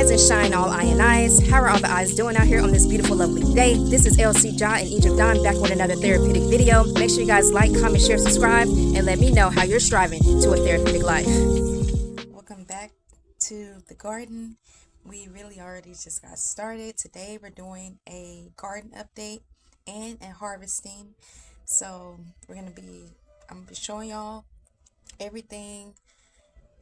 Rise and shine, all I and I's. How are all the eyes doing out here on this beautiful, lovely day? This is ElSea Jahzen in Egypt Dawn, back with another therapeutic video. Make sure you guys like, comment, share, subscribe, and let me know how you're striving to a therapeutic life. Welcome back to the garden. We really already just got started. Today we're doing a garden update and a harvesting. So I'm gonna be showing y'all everything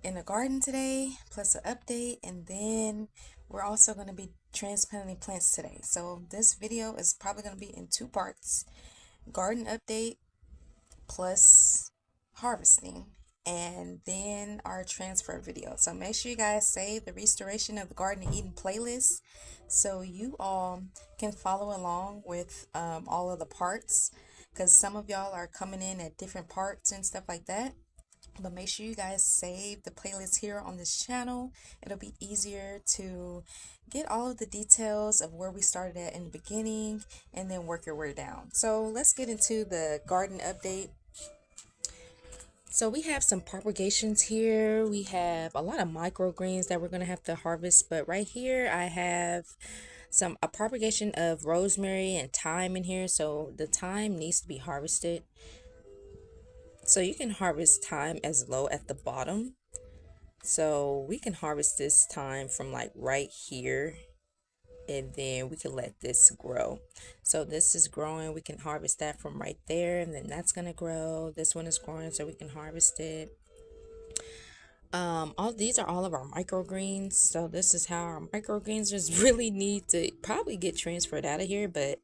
in the garden today, plus an update, and then we're also going to be transplanting plants today. So this video is probably going to be in two parts: garden update plus harvesting, and then our transfer video. So make sure you guys save the Restoration of the Garden and Eden playlist so you all can follow along with all of the parts, because some of y'all are coming in at different parts and stuff like that. But make sure you guys save the playlist here on this channel. It'll be easier to get all of the details of where we started at in the beginning and then work your way down. So let's get into the garden update. So we have some propagations here. We have a lot of microgreens that we're going to have to harvest. But right here I have a propagation of rosemary and thyme in here. So the thyme needs to be harvested. So you can harvest thyme as low at the bottom. So we can harvest this thyme from like right here, and then we can let this grow. So this is growing, we can harvest that from right there, and then that's gonna grow. This one is growing, so we can harvest it. All these are all of our microgreens. So this is how our microgreens just really need to probably get transferred out of here, but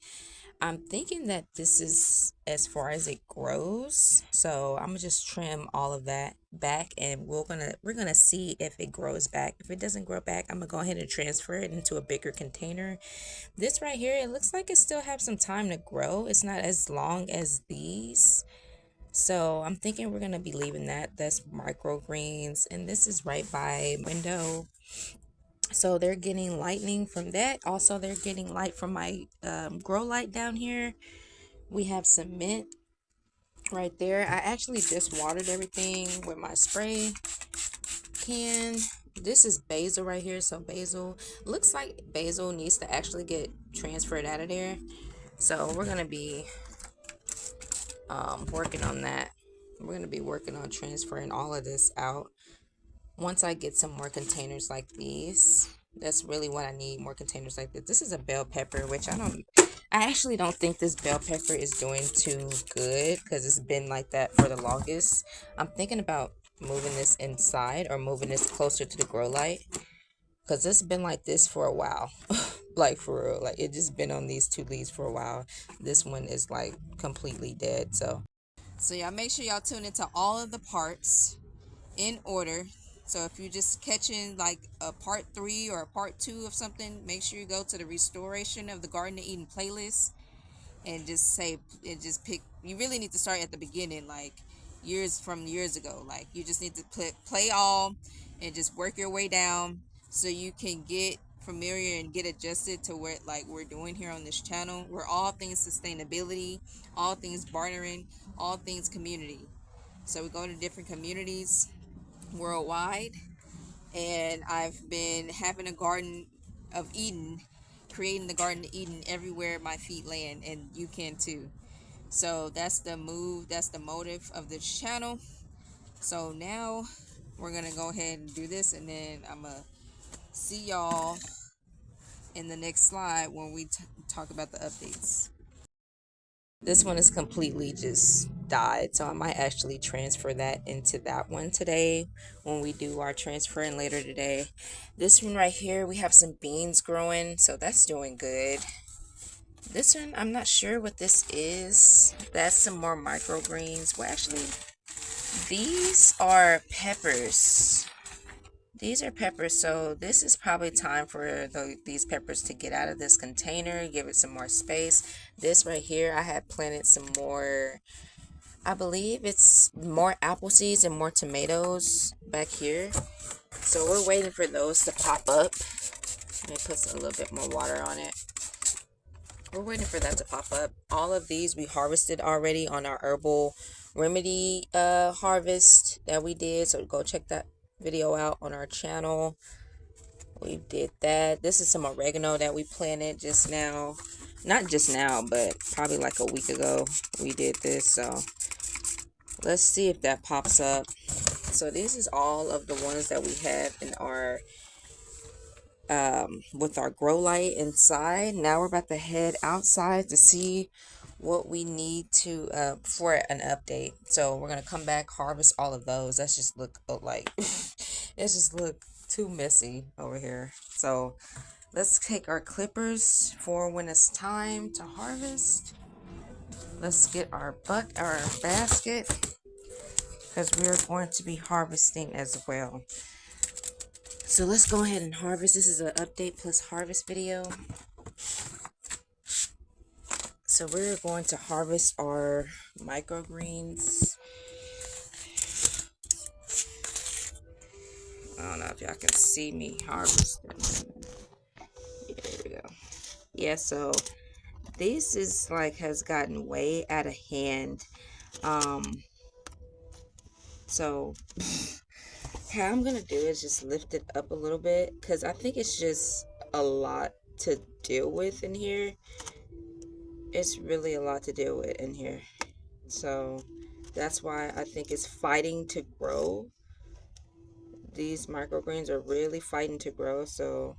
I'm thinking that this is as far as it grows. So I'm gonna just trim all of that back, and we're gonna see if it grows back. If it doesn't grow back, I'm gonna go ahead and transfer it into a bigger container. This right here, it looks like it still has some time to grow. It's not as long as these. So I'm thinking we're gonna be leaving that. That's microgreens, and this is right by window. So they're getting lightning from that. Also, they're getting light from my grow light down here. We have some mint right there. I actually just watered everything with my spray can. This is basil right here. So basil, looks like basil needs to actually get transferred out of there. So we're going to be working on that. We're going to be working on transferring all of this out. Once I get some more containers like these, that's really what I need, more containers like this. This is a bell pepper, which I actually don't think this bell pepper is doing too good because it's been like that for the longest. I'm thinking about moving this inside or moving this closer to the grow light, because it's been like this for a while. Like for real, like it just been on these two leaves for a while. This one is like completely dead. So y'all make sure y'all tune into all of the parts in order. So if you're just catching like a part 3 or a part 2 of something, make sure you go to the Restoration of the Garden of Eden playlist and just pick. You really need to start at the beginning, like years ago. Like you just need to play all and just work your way down so you can get familiar and get adjusted to what like we're doing here on this channel. We're all things sustainability, all things bartering, all things community. So we go to different communities worldwide, and I've been having a garden of Eden, creating the Garden of Eden everywhere my feet land, and you can too. So that's the move, that's the motive of this channel. So now we're gonna go ahead and do this, and then I'm gonna see y'all in the next slide when we talk about the updates. This one is completely just died, so I might actually transfer that into that one today when we do our transferring later today. This one right here, we have some beans growing, so that's doing good. This one, I'm not sure what this is. That's some more microgreens. Well, actually, these are peppers. These are peppers, so this is probably time for these peppers to get out of this container, give it some more space. This right here, I had planted some more, I believe it's more apple seeds and more tomatoes back here. So we're waiting for those to pop up. Let me put a little bit more water on it. We're waiting for that to pop up. All of these we harvested already on our Herbal Remedy harvest that we did, so go check that video out on our channel. We did that. This is some oregano that we planted just now. Not just now, but probably like a week ago we did this. So let's see if that pops up. So this is all of the ones that we have in our with our grow light inside. Now we're about to head outside to see what we need to for an update. So we're gonna come back, harvest all of those. That's just look like it's just look too messy over here. So let's take our clippers for when it's time to harvest. Let's get our basket, because we're going to be harvesting as well. So let's go ahead and harvest. This is an update plus harvest video. So we're going to harvest our microgreens. I don't know if y'all can see me harvesting. Yeah, there we go. Yeah, so this is like has gotten way out of hand. So how I'm gonna do is just lift it up a little bit, because I think it's just a lot to deal with in here. It's really a lot to deal with in here. So that's why I think it's fighting to grow. These microgreens are really fighting to grow. So,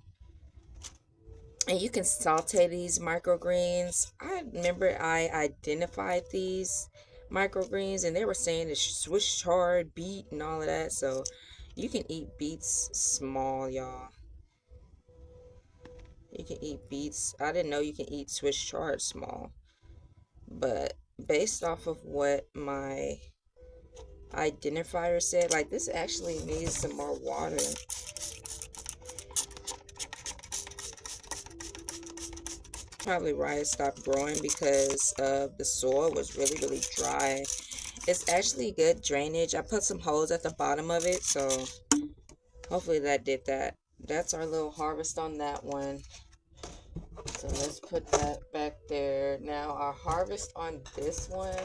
and you can saute these microgreens. I remember I identified these microgreens and they were saying it's Swiss chard, beet, and all of that. So you can eat beets small, y'all. You can eat beets. I didn't know you can eat Swiss chard small. But based off of what my identifier said, like, this actually needs some more water. Probably why it stopped growing, because the soil was really dry. It's actually good drainage. I put some holes at the bottom of it, so hopefully that did that. That's our little harvest on that one. So let's put that back there. Now our harvest on this one.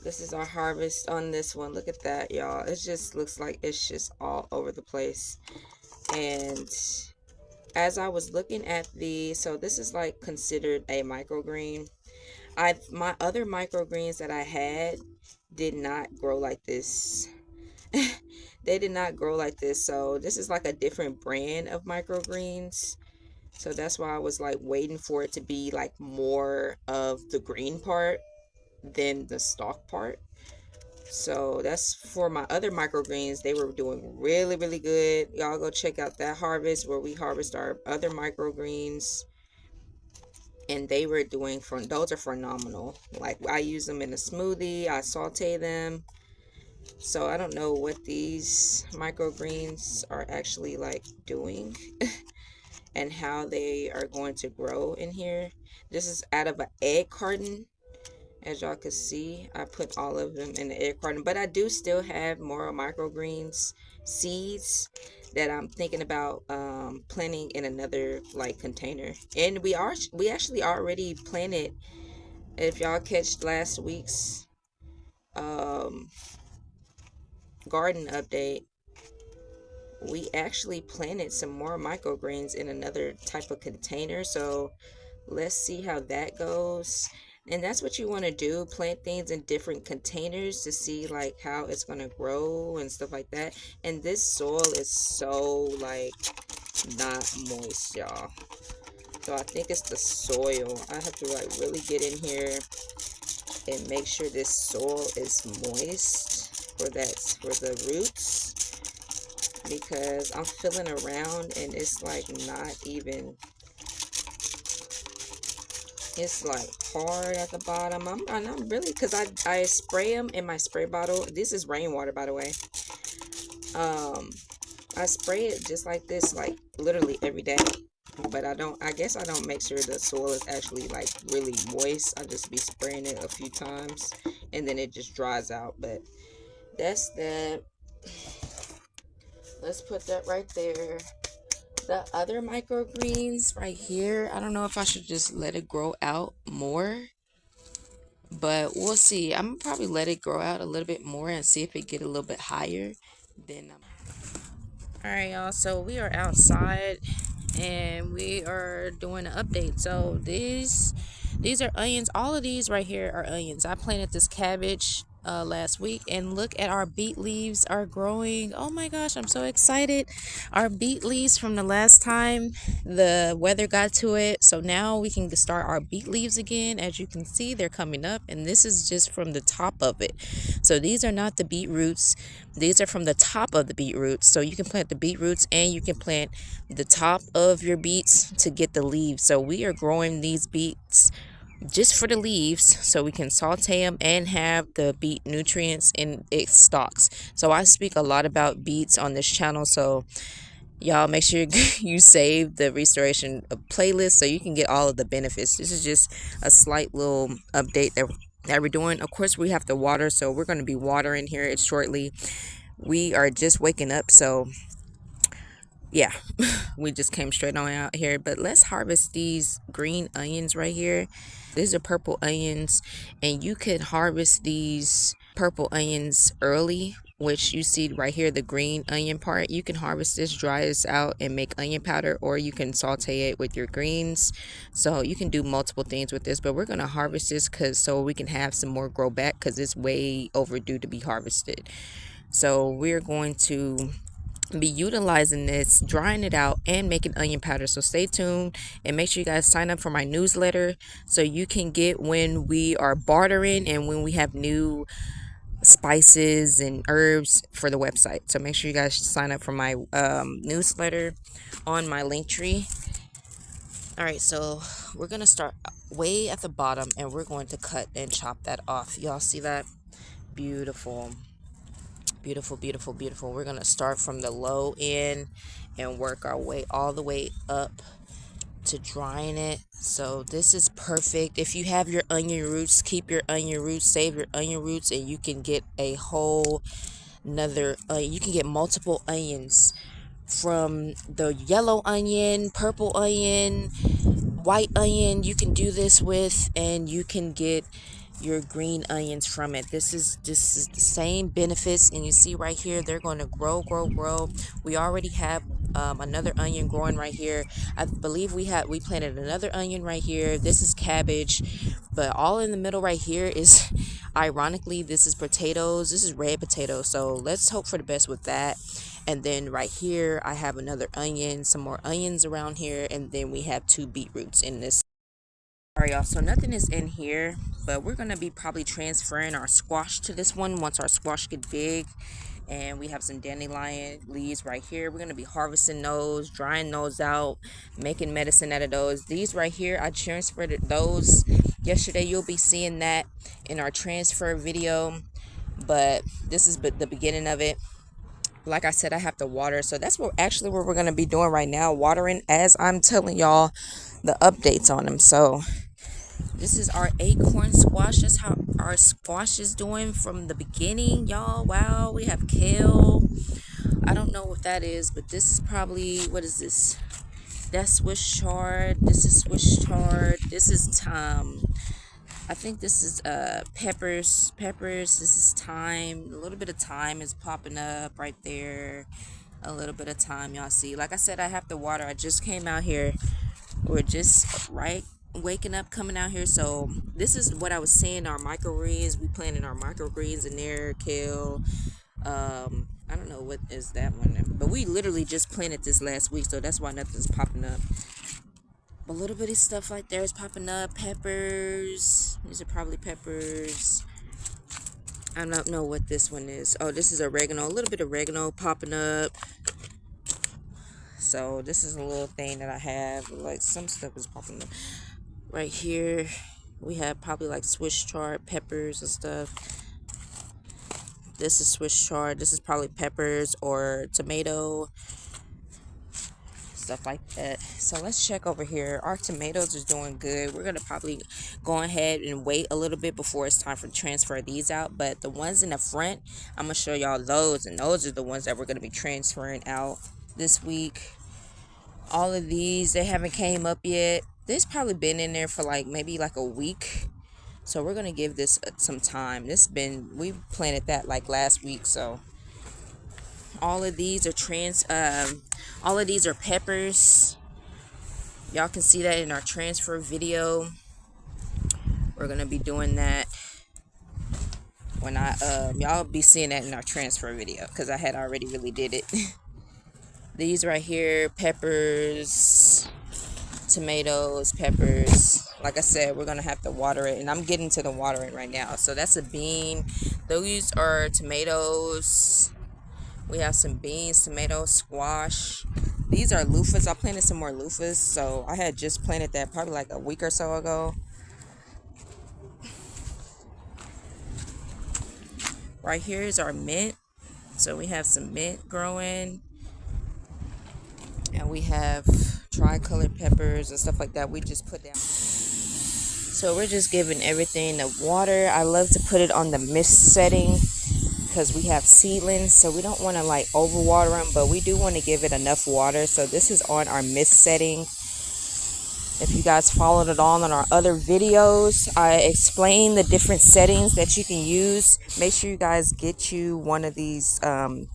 This is our harvest on this one. Look at that, y'all. It just looks like it's just all over the place. And as I was looking at so this is like considered a microgreen. My other microgreens that I had did not grow like this. They did not grow like this. So this is like a different brand of microgreens. So that's why I was like waiting for it to be like more of the green part than the stalk part. So that's for my other microgreens. They were doing really good. Y'all go check out that harvest where we harvest our other microgreens, and they were doing those are phenomenal. Like, I use them in a smoothie, I saute them. So I don't know what these microgreens are actually like doing and how they are going to grow in here. This is out of an egg carton. As y'all can see, I put all of them in the egg carton, but I do still have more microgreens seeds that I'm thinking about planting in another like container. And we actually already planted. If y'all catch last week's garden update, we actually planted some more microgreens in another type of container. So let's see how that goes. And that's what you want to do, plant things in different containers to see like how it's going to grow and stuff like that. And this soil is so like not moist, y'all. So I think it's the soil. I have to like really get in here and make sure this soil is moist for the roots, because I'm feeling around and it's like not even, it's like hard at the bottom. I'm really, because I spray them in my spray bottle. This is rainwater, by the way. I spray it just like this, like literally every day. But I guess I don't make sure the soil is actually like really moist. I just be spraying it a few times and then it just dries out. But that's that. Let's put that right there. The other microgreens right here, I don't know if I should just let it grow out more but we'll see. I'm gonna probably let it grow out a little bit more and see if it get a little bit higher. Then all right, y'all, so we are outside and we are doing an update. So these are onions. All of these right here are onions. I planted this cabbage last week, and look at our beet leaves are growing. Oh my gosh, I'm so excited. Our beet leaves from the last time the weather got to it, so now we can start our beet leaves again. As you can see, they're coming up, and this is just from the top of it. So these are not the beet roots, these are from the top of the beet roots. So you can plant the beet roots and you can plant the top of your beets to get the leaves. So we are growing these beets just for the leaves so we can saute them and have the beet nutrients in its stalks. So I speak a lot about beets on this channel, so y'all make sure you save the restoration playlist so you can get all of the benefits. This is just a slight little update that we're doing. Of course, we have to water, so we're going to be watering here shortly. We are just waking up, so yeah, we just came straight on out here. But let's harvest these green onions right here. These are purple onions, and you could harvest these purple onions early, which you see right here, the green onion part. You can harvest this, dry this out, and make onion powder, or you can saute it with your greens. So you can do multiple things with this, but we're going to harvest this so we can have some more grow back, because it's way overdue to be harvested. So we're going to be utilizing this, drying it out, and making onion powder. So stay tuned and make sure you guys sign up for my newsletter so you can get when we are bartering and when we have new spices and herbs for the website. So make sure you guys sign up for my newsletter on my link tree. All right, so we're gonna start way at the bottom and we're going to cut and chop that off. Y'all see that? Beautiful. Beautiful, beautiful, beautiful. We're going to start from the low end and work our way all the way up to drying it. So this is perfect. If you have your onion roots, keep your onion roots, save your onion roots, and you can get a whole another, you can get multiple onions from the yellow onion, purple onion, white onion. You can do this with, and you can get your green onions from it. This is the same benefits, and you see right here they're going to grow. We already have another onion growing right here. I believe we planted another onion right here. This is cabbage, but all in the middle right here is ironically, this is potatoes. This is red potatoes, so let's hope for the best with that. And then right here I have another onion, some more onions around here, and then we have 2 beetroots in this. Alright, y'all, so nothing is in here, but we're going to be probably transferring our squash to this one once our squash get big. And we have some dandelion leaves right here. We're going to be harvesting those, drying those out, making medicine out of those. These right here, I transferred those yesterday. You'll be seeing that in our transfer video, but this is the beginning of it. Like I said, I have to water, so that's what we're going to be doing right now, watering as I'm telling y'all the updates on them. So this is our acorn squash. That's how our squash is doing from the beginning, y'all. Wow, we have kale. I don't know what that is, but this is probably, what is this? That's Swiss chard. This is Swiss chard. This is I think this is peppers. This is thyme. A little bit of thyme is popping up right there. A little bit of thyme, y'all see. Like I said, I have to water. I just came out here. We're just waking up, coming out here. So this is what I was saying, our microgreens. We planted our microgreens in there, kale. I don't know what is that one, but we literally just planted this last week, so that's why nothing's popping up. A little bit of stuff like there is popping up. Peppers. These are probably peppers. I don't know what this one is. Oh, this is oregano. A little bit of oregano popping up. So this is a little thing that I have. Like some stuff is popping up. Right here, we have probably like Swiss chard, peppers and stuff. This is Swiss chard. This is probably peppers or tomato. Stuff like that. So let's check over here. Our tomatoes is doing good. We're gonna probably go ahead and wait a little bit before it's time for transfer these out, but the ones in the front, I'm gonna show y'all those, and those are the ones that we're gonna be transferring out this week. All of these, they haven't came up yet. This probably been in there for like maybe like a week, So we're gonna give this some time. We planted that like last week. So all of these are peppers. Y'all can see that in our transfer video. We're gonna be doing that when y'all be seeing that in our transfer video, because I had already really did it. These right here, peppers, tomatoes, peppers. Like I said, we're gonna have to water it, and I'm getting to the watering right now. So that's a bean. Those are tomatoes. We have some beans, tomatoes, squash. These are loofahs. I planted some more loofahs, so I had just planted that probably like a week or so ago. Right here is our mint. So we have some mint growing, and we have tricolored peppers and stuff like that. We just put down. So we're just giving everything the water. I love to put it on the mist setting because we have seedlings, so we don't want to like overwater them, but we do want to give it enough water. So this is on our mist setting. If you guys followed it on our other videos, I explain the different settings that you can use. Make sure you guys get you one of these, I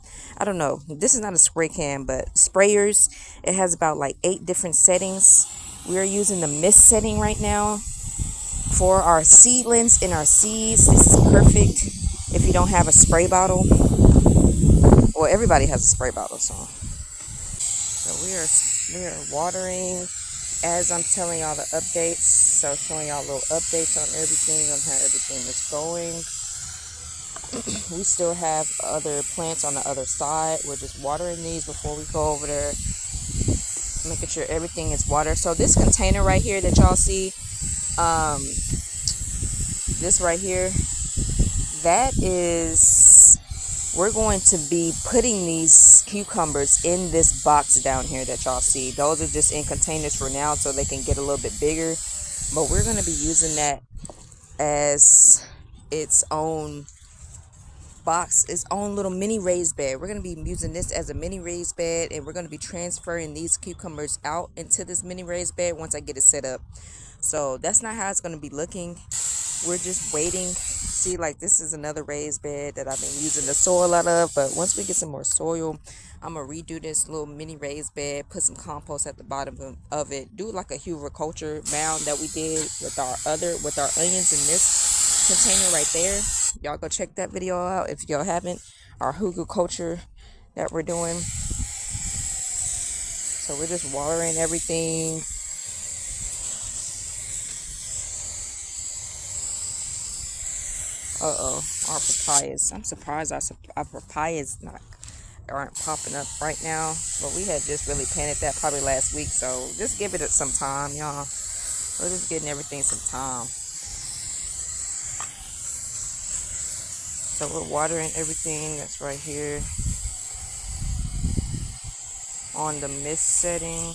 don't know, this is not a spray can, but sprayers. It has about like 8 different settings. We're using the mist setting right now for our seedlings and our seeds. This is perfect if you don't have a spray bottle. Well, everybody has a spray bottle, so we are watering as I'm telling y'all the updates. So showing y'all little updates on everything, on how everything is going. We still have other plants on the other side. We're just watering these before we go over there, making sure everything is watered. So this container right here that y'all see, this right here, that is, we're going to be putting these cucumbers in this box down here that y'all see. Those are just in containers for now so they can get a little bit bigger, but we're going to be using that as its own box, its own little mini raised bed. We're going to be using this as a mini raised bed, and we're going to be transferring these cucumbers out into this mini raised bed once I get it set up. So that's not how it's going to be looking. We're just waiting. See, like this is another raised bed that I've been using the soil out of, but once we get some more soil, I'm gonna redo this little mini raised bed, put some compost at the bottom of it, do like a culture mound that we did with our onions in this container right there. Y'all go check that video out if y'all haven't. Our culture that we're doing. So we're just watering everything. Our papayas. I'm surprised our papayas aren't popping up right now. But we had just really planted that probably last week. So just give it some time, y'all. We're just getting everything some time. So we're watering everything that's right here on the mist setting.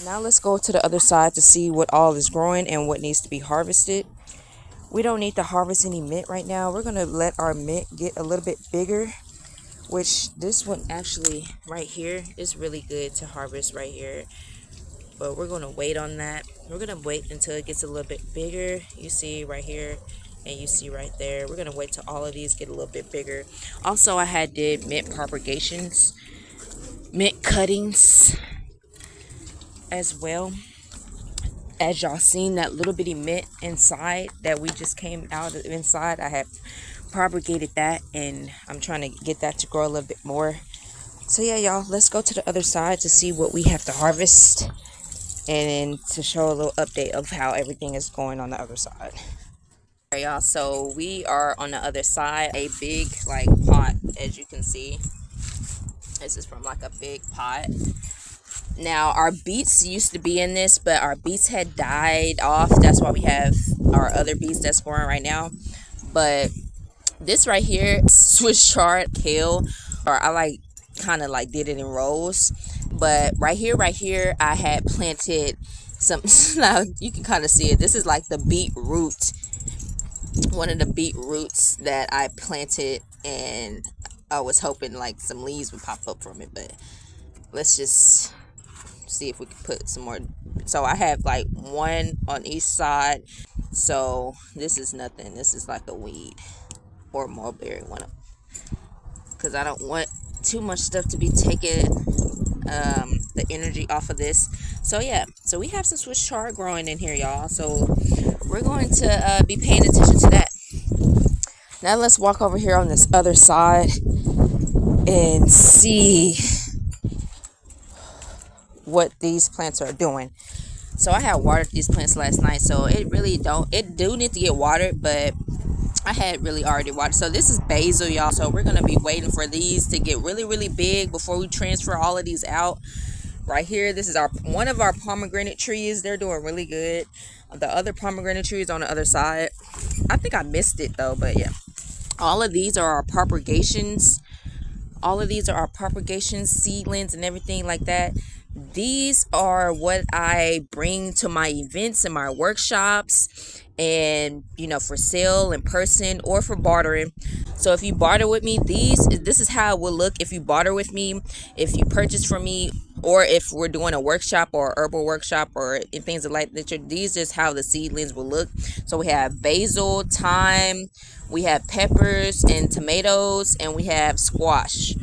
Now let's go to the other side to see what all is growing and what needs to be harvested. We don't need to harvest any mint right now. We're going to let our mint get a little bit bigger, which this one actually right here is really good to harvest right here. But we're going to wait on that. We're going to wait until it gets a little bit bigger. You see right here and you see right there. We're going to wait till all of these get a little bit bigger. Also, I did mint propagations, mint cuttings as well. As y'all seen, that little bitty mint inside that we just came out of inside, I have propagated that, and I'm trying to get that to grow a little bit more. So yeah, y'all, let's go to the other side to see what we have to harvest and to show a little update of how everything is going on the other side. Alright, y'all, so we are on the other side. A big like pot, as you can see. This is from like a big pot. Now, our beets used to be in this, but our beets had died off. That's why we have our other beets that's growing right now. But this right here, Swiss chard, kale, or I like kind of like did it in rows. But right here, I had planted some, now you can kind of see it. This is like the beet root, one of the beet roots that I planted, and I was hoping like some leaves would pop up from it, but let's just see if we can put some more. So I have like one on each side. So this is nothing. This is like a weed or mulberry one, because I don't want too much stuff to be taken the energy off of this. So yeah, so we have some Swiss chard growing in here, y'all. So we're going to be paying attention to that. Now let's walk over here on this other side and see what these plants are doing. So I had watered these plants last night, so it do need to get watered, but I had really already watered. So this is basil, y'all. So we're gonna be waiting for these to get really big before we transfer all of these out. Right here, this is one of our pomegranate trees. They're doing really good. The other pomegranate trees on the other side, I think I missed it though, but yeah. All of these are our propagations. All of these are our propagations, seedlings and everything like that. These are what I bring to my events and my workshops, and for sale in person or for bartering. So if you barter with me, this is how it will look if you barter with me, if you purchase from me, or if we're doing a workshop or a herbal workshop or things like that. These is how the seedlings will look. So we have basil, thyme, we have peppers and tomatoes, and we have squash.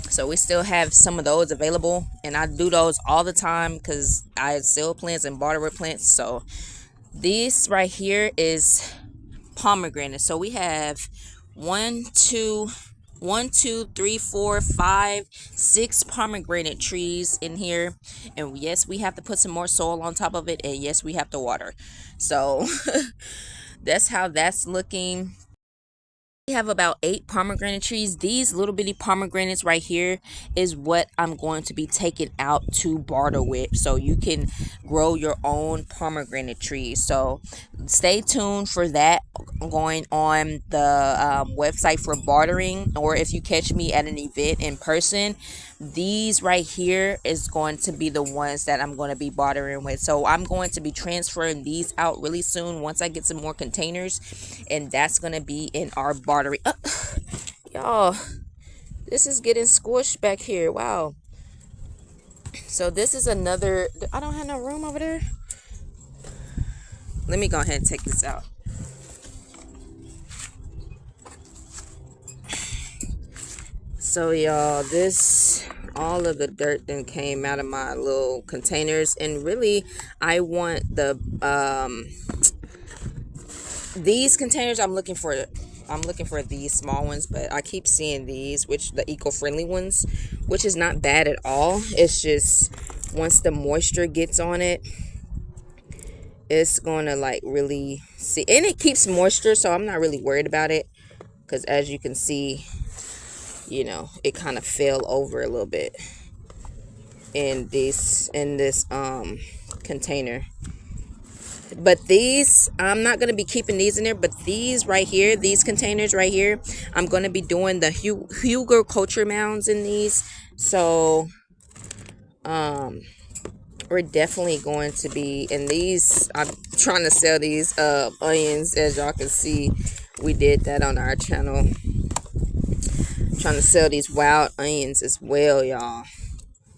So we still have some of those available, and I do those all the time because I sell plants and barter with plants. So this right here is pomegranate. So we have 1, 2, 3, 4, 5, 6 pomegranate trees in here, and yes, we have to put some more soil on top of it, and yes, we have to water. So that's how that's looking. We have about 8 pomegranate trees. These little bitty pomegranates right here is what I'm going to be taking out to barter with, so you can grow your own pomegranate trees. So stay tuned for that going on the website for bartering, or if you catch me at an event in person, these right here is going to be the ones that I'm going to be bartering with. So I'm going to be transferring these out really soon once I get some more containers, and that's going to be in our bartering. Y'all, this is getting squished back here. Wow. So this is another, I don't have no room over there. Let me go ahead and take this out. So y'all, all of the dirt then came out of my little containers, and really I want these containers. I'm looking for these small ones, but I keep seeing these, which the eco-friendly ones, which is not bad at all. It's just once the moisture gets on it, it's gonna like really see, and it keeps moisture, so I'm not really worried about it, because as you can see, it kind of fell over a little bit in this container. But these, I'm not going to be keeping these in there, but these right here, these containers right here, I'm going to be doing the Huger culture mounds in these. So we're definitely going to be in these. I'm trying to sell these onions. As y'all can see, we did that on our channel. Trying to sell these wild onions as well, y'all.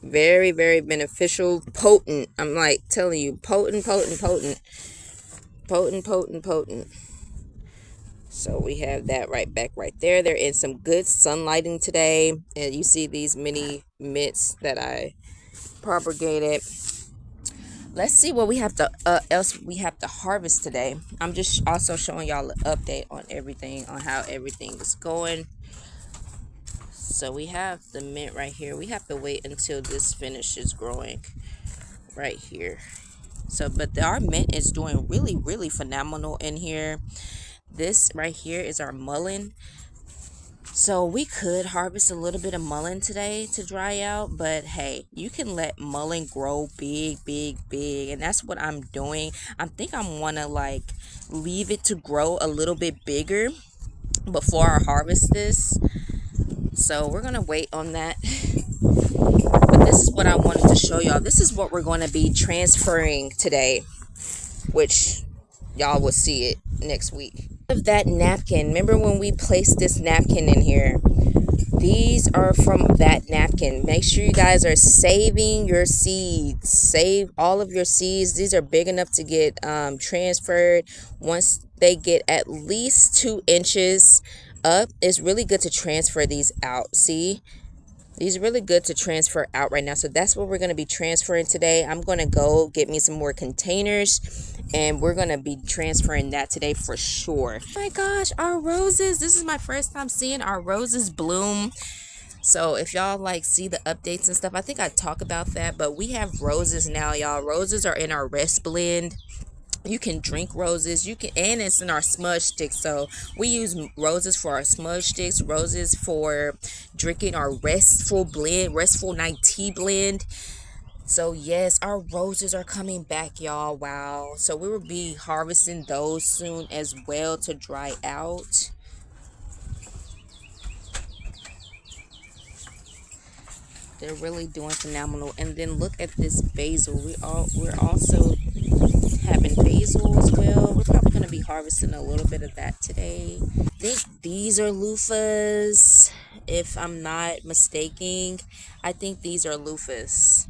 Very beneficial, potent. I'm like telling you, potent. So we have that right there. They're in some good sunlighting today, and you see these mini mints that I propagated. Let's see what we have to else we have to harvest today. I'm just also showing y'all an update on everything, on how everything is going. So we have the mint right here. We have to wait until this finishes growing right here. So, but our mint is doing really phenomenal in here. This right here is our mullein. So we could harvest a little bit of mullein today to dry out, but hey, you can let mullein grow big, and that's what I'm doing. I think I want to like leave it to grow a little bit bigger before I harvest this. So we're gonna wait on that. But this is what I wanted to show y'all. This is what we're going to be transferring today, which y'all will see it next week. Of that napkin, remember when we placed this napkin in here, these are from that napkin. Make sure you guys are saving your seeds. Save all of your seeds. These are big enough to get transferred. Once they get at least 2 inches up, it's really good to transfer these out. See, these are really good to transfer out right now. So that's what we're going to be transferring today. I'm going to go get me some more containers, and we're going to be transferring that today for sure. Oh my gosh, our roses. This is my first time seeing our roses bloom. So if y'all like see the updates and stuff, I think I talk about that. But we have roses now, y'all. Roses are in our rest blend. You can drink roses, you can, and it's in our smudge sticks. So we use roses for our smudge sticks, roses for drinking our restful blend, restful night tea blend. So yes, our roses are coming back, y'all. Wow. So we will be harvesting those soon as well to dry out. They're really doing phenomenal. And then look at this basil. We're also having basil as well. We're probably going to be harvesting a little bit of that today. I think these are loofahs, if I'm not mistaken. I think these are loofahs.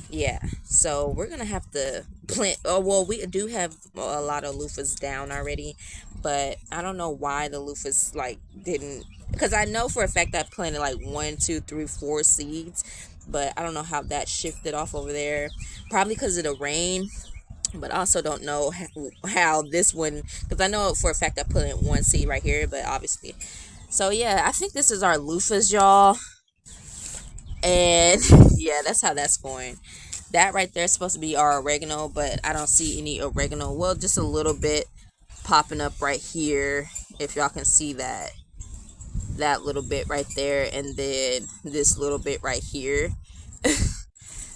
Yeah, so we're gonna have to plant. Oh well, we do have a lot of loofahs down already, but I don't know why the loofahs like didn't, because I know for a fact I planted like 1, 2, 3, 4 seeds, but I don't know how that shifted off over there. Probably because of the rain, but I also don't know how this one, because I know for a fact I put in 1 seed right here, but obviously. So yeah, I think this is our loofahs, y'all. And yeah, that's how that's going. That right there is supposed to be our oregano, but I don't see any oregano. Well, just a little bit popping up right here, if y'all can see that. That little bit right there, and then this little bit right here.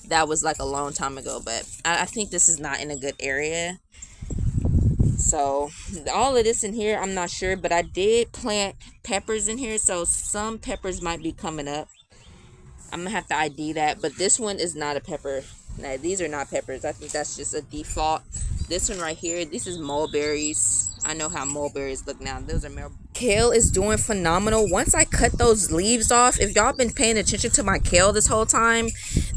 That was like a long time ago, but I think this is not in a good area. So all of this in here, I'm not sure, but I did plant peppers in here, so some peppers might be coming up. I'm gonna have to ID that, but this one is not a pepper. Now, these are not peppers. I think that's just a default. This one right here, this is mulberries. I know how mulberries look now. Those are mulberries. Kale is doing phenomenal. Once I cut those leaves off, if y'all been paying attention to my kale this whole time,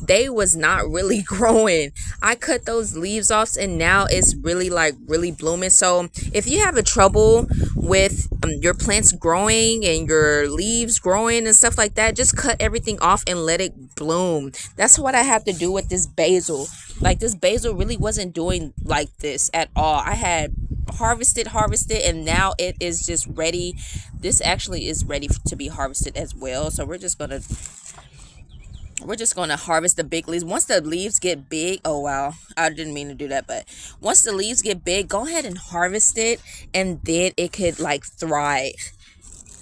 they was not really growing. I cut those leaves off, and now it's really like really blooming. So if you have a trouble with your plants growing and your leaves growing and stuff like that, just cut everything off and let it bloom. That's what I have to do with this basil. Like, this basil really wasn't doing like this at all. I had harvested, and now it is just ready. This actually is ready to be harvested as well. So we're just gonna harvest the big leaves. Once the leaves get big, oh wow, I didn't mean to do that, but once the leaves get big, go ahead and harvest it, and then it could like thrive.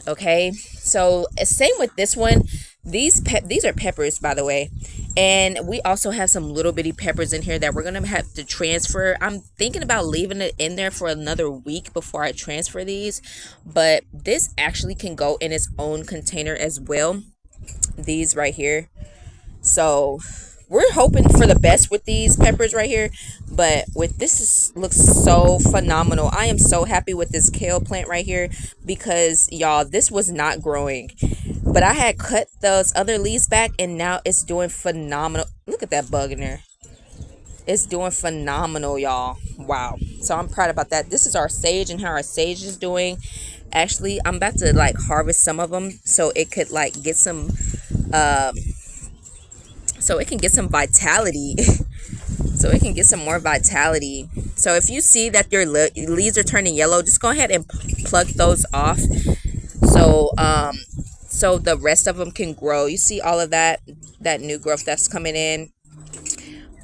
Okay, so same with this one. These are peppers, by the way, and we also have some little bitty peppers in here that we're gonna have to transfer. I'm thinking about leaving it in there for another week before I transfer these, but this actually can go in its own container as well. These right here. So we're hoping for the best with these peppers right here, but with this looks so phenomenal. I am so happy with this kale plant right here, because y'all, this was not growing, but I had cut those other leaves back, and now it's doing phenomenal. Look at that bug in there. It's doing phenomenal, y'all. Wow. So I'm proud about that. This is our sage and how our sage is doing. Actually, I'm about to like harvest some of them so it could like get some so it can get some vitality. So it can get some more vitality. So if you see that your leaves are turning yellow, just go ahead and pluck those off. So so the rest of them can grow. You see all of that new growth that's coming in.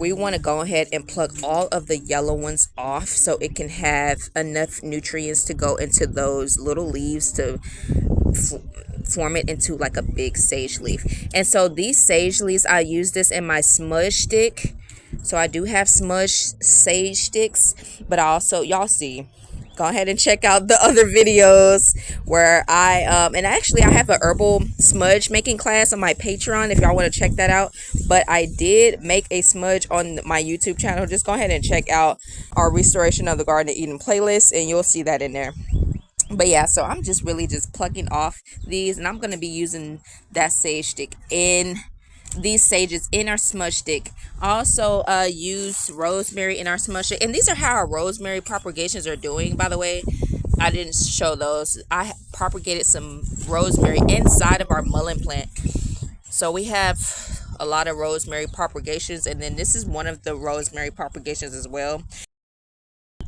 We want to go ahead and pluck all of the yellow ones off so it can have enough nutrients to go into those little leaves to form it into like a big sage leaf. And so these sage leaves, I use this in my smudge stick. So I do have smudge sage sticks, but I also, y'all see, go ahead and check out the other videos where I and actually I have a herbal smudge making class on my Patreon if y'all want to check that out. But I did make a smudge on my YouTube channel. Just go ahead and check out our Restoration of the Garden and Eden playlist, and you'll see that in there. But yeah, so I'm just really just plucking off these, and I'm going to be using that sage stick in these sages in our smudge stick. Also use rosemary in our smudge stick, and these are how our rosemary propagations are doing, by the way. I didn't show those. I propagated some rosemary inside of our mullein plant, so we have a lot of rosemary propagations, and then this is one of the rosemary propagations as well.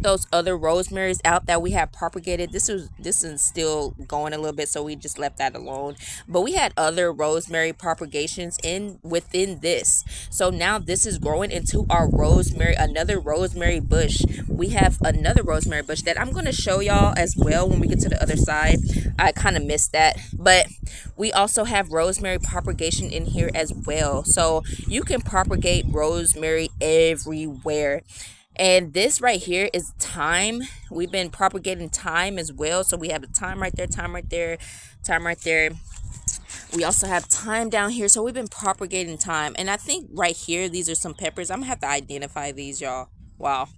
Those other rosemaries out that we have propagated, this is still going a little bit, so we just left that alone. But we had other rosemary propagations in within this, so now this is growing into our rosemary, another rosemary bush. We have another rosemary bush that I'm going to show y'all as well when we get to the other side. I kind of missed that, but we also have rosemary propagation in here as well, so you can propagate rosemary everywhere. And this right here is thyme. We've been propagating thyme as well. So we have a thyme right there, thyme right there, thyme right there. We also have thyme down here. So we've been propagating thyme. And I think right here, these are some peppers. I'm going to have to identify these, y'all. Wow.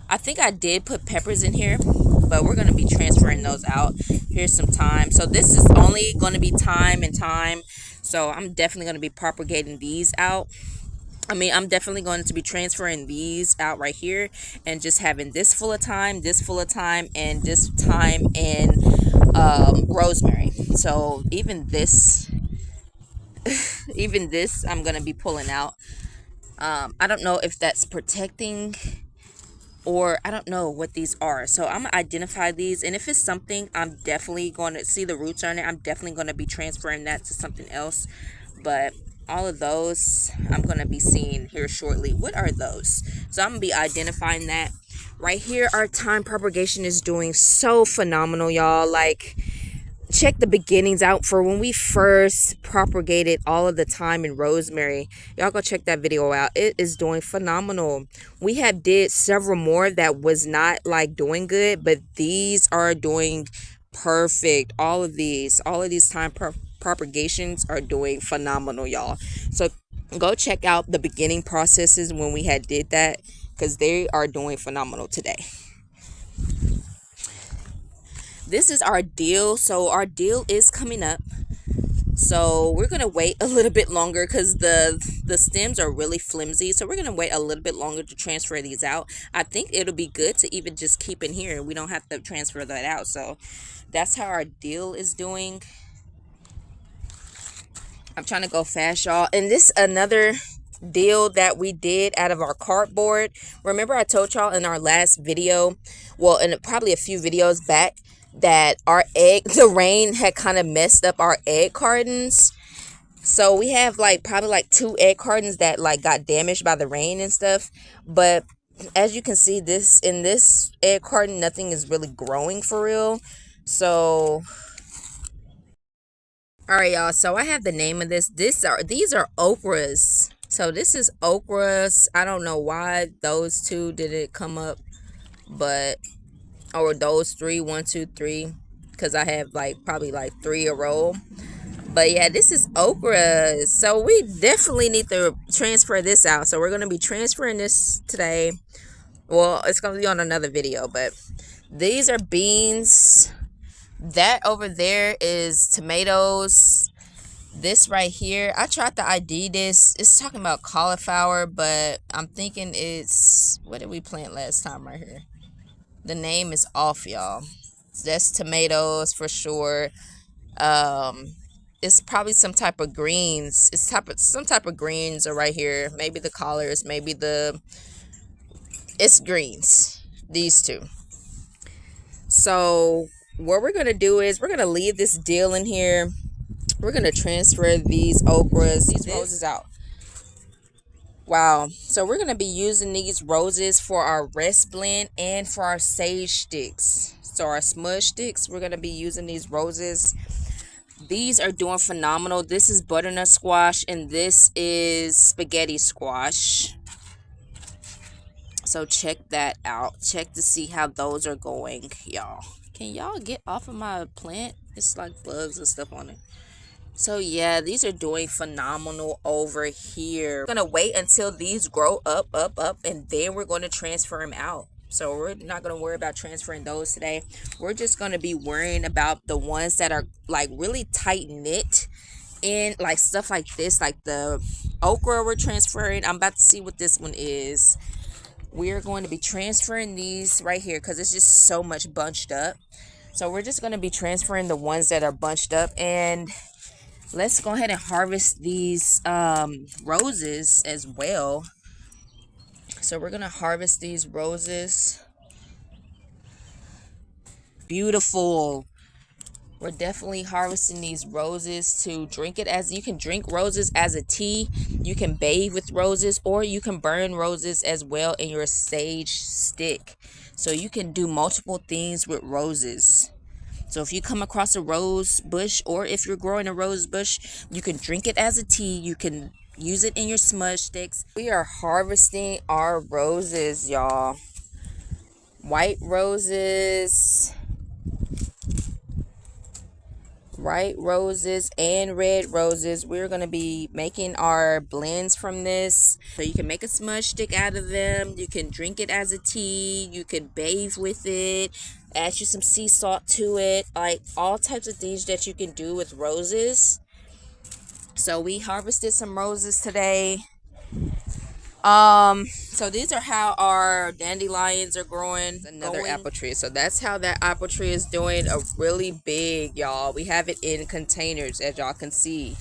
I think I did put peppers in here, but we're going to be transferring those out. Here's some thyme. So this is only going to be thyme and thyme. So I'm definitely going to be propagating these out. I'm definitely going to be transferring these out right here and just having this full of thyme, this full of thyme, and this thyme and rosemary. So even this, I'm going to be pulling out. I don't know if that's protecting, or I don't know what these are. So I'm going to identify these. And if it's something, I'm definitely going to see the roots on it. I'm definitely going to be transferring that to something else. But all of those I'm going to be seeing here shortly. What are those? So I'm going to be identifying that. Right here, our thyme propagation is doing so phenomenal, y'all. Like, check the beginnings out for when we first propagated all of the thyme and rosemary. Y'all go check that video out. It is doing phenomenal. We have did several more that was not like doing good, but these are doing perfect. All of these thyme propagations are doing phenomenal, y'all. So go check out the beginning processes when we had did that, because they are doing phenomenal today. This is our deal. So our deal is coming up, so we're gonna wait a little bit longer because the stems are really flimsy, so we're gonna wait a little bit longer to transfer these out. I think it'll be good to even just keep in here. We don't have to transfer that out. So that's how our deal is doing. I'm trying to go fast, y'all. And this another deal that we did out of our cardboard. Remember I told y'all in our last video, well, in probably a few videos back, that the rain had kind of messed up our egg cartons. So we have probably 2 egg cartons that got damaged by the rain and stuff. But as you can see, in this egg carton, nothing is really growing for real. So all right, y'all. So I have the name of this. These are okras. So this is okras. I don't know why those 2 didn't come up, but or those 3, 1, 2, 3, because I have probably 3 a row. But yeah, this is okras. So we definitely need to transfer this out. So we're gonna be transferring this today. Well, it's gonna be on another video, but these are beans. That over there is tomatoes. This right here, I tried to ID this. It's talking about cauliflower, but I'm thinking it's, what did we plant last time right here? The name is off, y'all. That's tomatoes for sure. It's probably some type of greens. Some type of greens are right here. Maybe the collards, it's greens. These 2. So what we're going to do is we're going to leave this deal in here. We're going to transfer these okras, these roses out. Wow. So we're going to be using these roses for our rest blend and for our sage sticks. So our smudge sticks, we're going to be using these roses. These are doing phenomenal. This is butternut squash and this is spaghetti squash. So check that out. Check to see how those are going, y'all. Can y'all get off of my plant? It's like bugs and stuff on it. So yeah, these are doing phenomenal over here. We're gonna wait until these grow up, and then we're going to transfer them out. So we're not going to worry about transferring those today. We're just going to be worrying about the ones that are like really tight knit, and like stuff like this, like the okra we're transferring. I'm about to see what this one is. We're going to be transferring these right here because it's just so much bunched up. So we're just going to be transferring the ones that are bunched up, and let's go ahead and harvest these roses as well. So we're going to harvest these roses. Beautiful. We're definitely harvesting these roses to drink it as, you can drink roses as a tea, you can bathe with roses, or you can burn roses as well in your sage stick. So you can do multiple things with roses. So if you come across a rose bush, or if you're growing a rose bush, you can drink it as a tea, you can use it in your smudge sticks. We are harvesting our roses, y'all. White roses, white roses and red roses. We're going to be making our blends from this. So you can make a smudge stick out of them. You can drink it as a tea. You can bathe with it. Add you some sea salt to it. Like all types of things that you can do with roses. So we harvested some roses today. So these are how our dandelions are growing. Another apple tree. So that's how that apple tree is doing. A really big, y'all. We have it in containers, as y'all can see.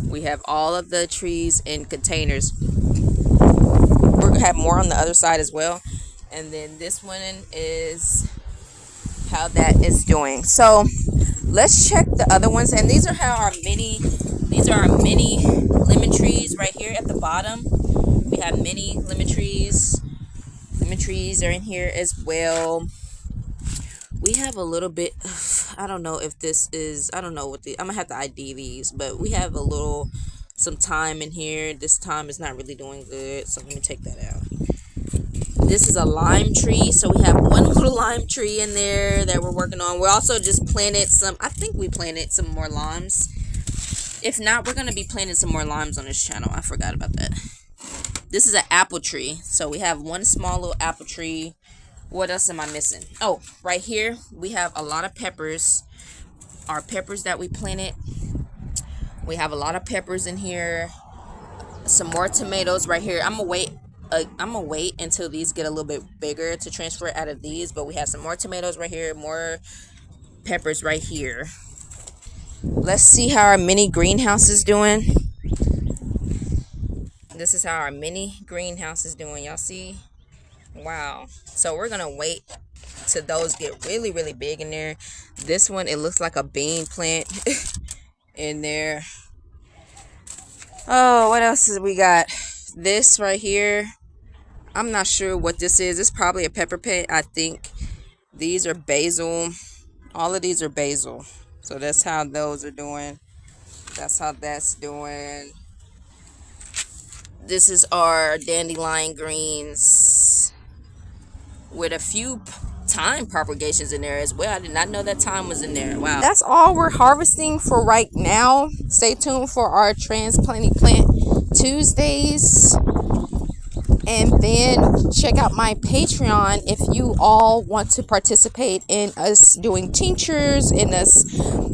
We have all of the trees in containers. We're gonna have more on the other side as well. And then this one is how that is doing. So let's check the other ones. And these are our mini lemon trees right here at the bottom. We have mini lemon trees. Lemon trees are in here as well. We have a little bit, I don't know if this is, I don't know what I'm gonna have to ID these, but we have some thyme in here. This thyme is not really doing good, so let me take that out. This is a lime tree, so we have one little lime tree in there that we're working on. We also just planted I think we planted some more limes. If not, we're gonna be planting some more limes on this channel. I forgot about that. This is an apple tree. So we have one small little apple tree. What else am I missing? Oh, right here we have a lot of peppers. Our peppers that we planted. We have a lot of peppers in here. Some more tomatoes right here. I'm gonna wait until these get a little bit bigger to transfer out of these. But we have some more tomatoes right here. More peppers right here. Let's see how our mini greenhouse is doing. This is how our mini greenhouse is doing. Y'all see? Wow. So we're gonna wait till those get really, really big in there. This one, it looks like a bean plant in there. Oh, what else is we got? This right here. I'm not sure what this is. It's probably a pepper plant, I think. These are basil. All of these are basil. So that's how those are doing. That's how that's doing. This is our dandelion greens with a few thyme propagations in there as well. I did not know that thyme was in there. Wow. That's all we're harvesting for right now. Stay tuned for our Transplanting Plant Tuesdays. And then check out my Patreon if you all want to participate in us doing tinctures, in us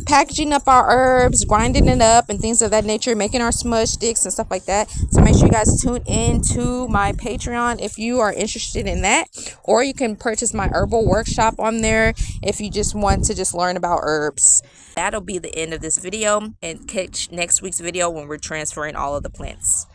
packaging up our herbs, grinding it up and things of that nature, making our smudge sticks and stuff like that. So make sure you guys tune in to my Patreon if you are interested in that. Or you can purchase my herbal workshop on there if you just want to just learn about herbs. That'll be the end of this video, and catch next week's video when we're transferring all of the plants.